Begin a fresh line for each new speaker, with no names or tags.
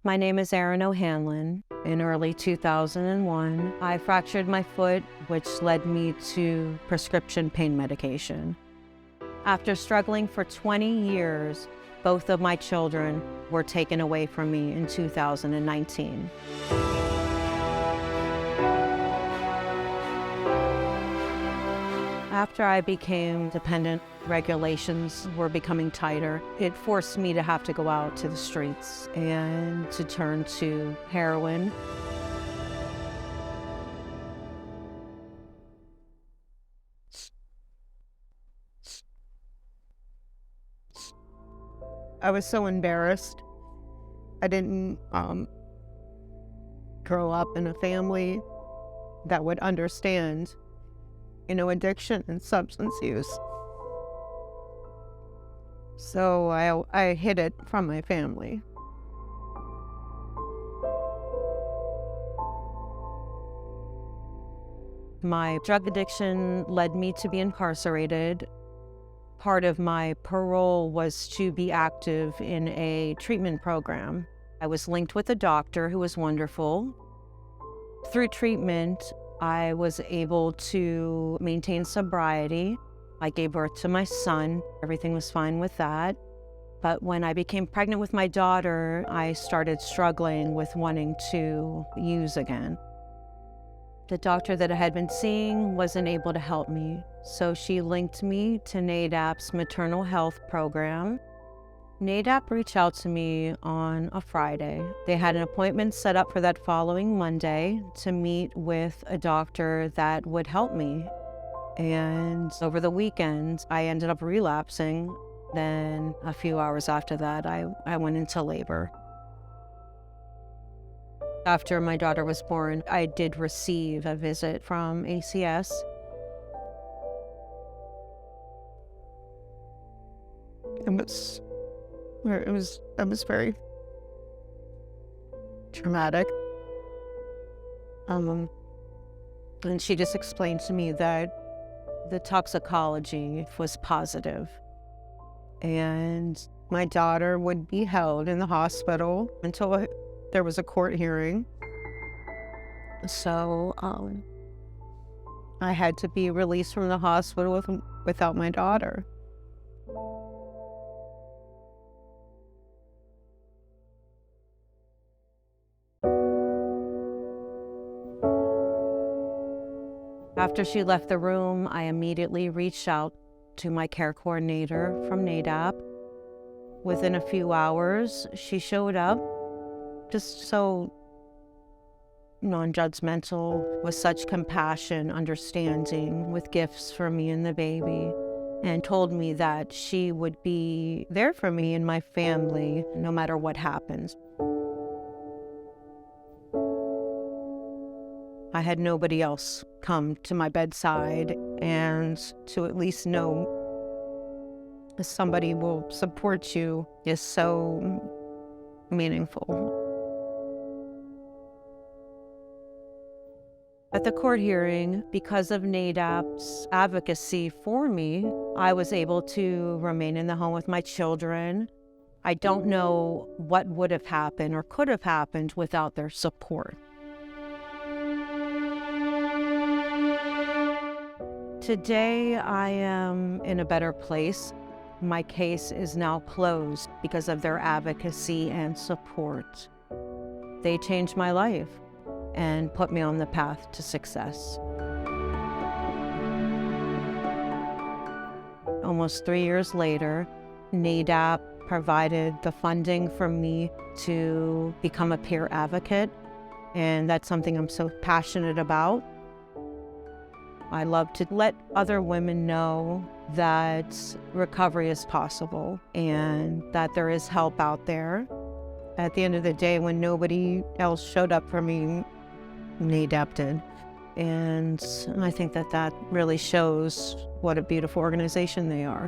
My name is Erin O'Hanlon. In early 2001, I fractured my foot, which led me to prescription pain medication. After struggling for 20 years, both of my children were taken away from me in 2019. After I became dependent, regulations were becoming tighter. It forced me to have to go out to the streets and to turn to heroin. I was so embarrassed. I didn't grow up in a family that would understand, addiction and substance use. So I hid it from my family. My drug addiction led me to be incarcerated. Part of my parole was to be active in a treatment program. I was linked with a doctor who was wonderful. Through treatment, I was able to maintain sobriety. I gave birth to my son. Everything was fine with that. But when I became pregnant with my daughter, I started struggling with wanting to use again. The doctor that I had been seeing wasn't able to help me, so she linked me to NADAP's Maternal health program. NADAP reached out to me on a Friday. They had an appointment set up for that following Monday to meet with a doctor that would help me. And over the weekend, I ended up relapsing. Then a few hours after that, I went into labor. After my daughter was born, I did receive a visit from ACS. It was very traumatic. And she just explained to me that the toxicology was positive, and my daughter would be held in the hospital until there was a court hearing. So I had to be released from the hospital without my daughter. After she left the room, I immediately reached out to my care coordinator from NADAP. Within a few hours, she showed up, just so non-judgmental, with such compassion, understanding, with gifts for me and the baby, and told me that she would be there for me and my family no matter what happens. I had nobody else come to my bedside, and to at least know somebody will support you is so meaningful. At the court hearing, because of NADAP's advocacy for me, I was able to remain in the home with my children. I don't know what would have happened or could have happened without their support. Today, I am in a better place. My case is now closed because of their advocacy and support. They changed my life and put me on the path to success. Almost 3 years later, NADAP provided the funding for me to become a peer advocate, and that's something I'm so passionate about. I love to let other women know that recovery is possible and that there is help out there. At the end of the day, when nobody else showed up for me, NADAP did. And I think that really shows what a beautiful organization they are.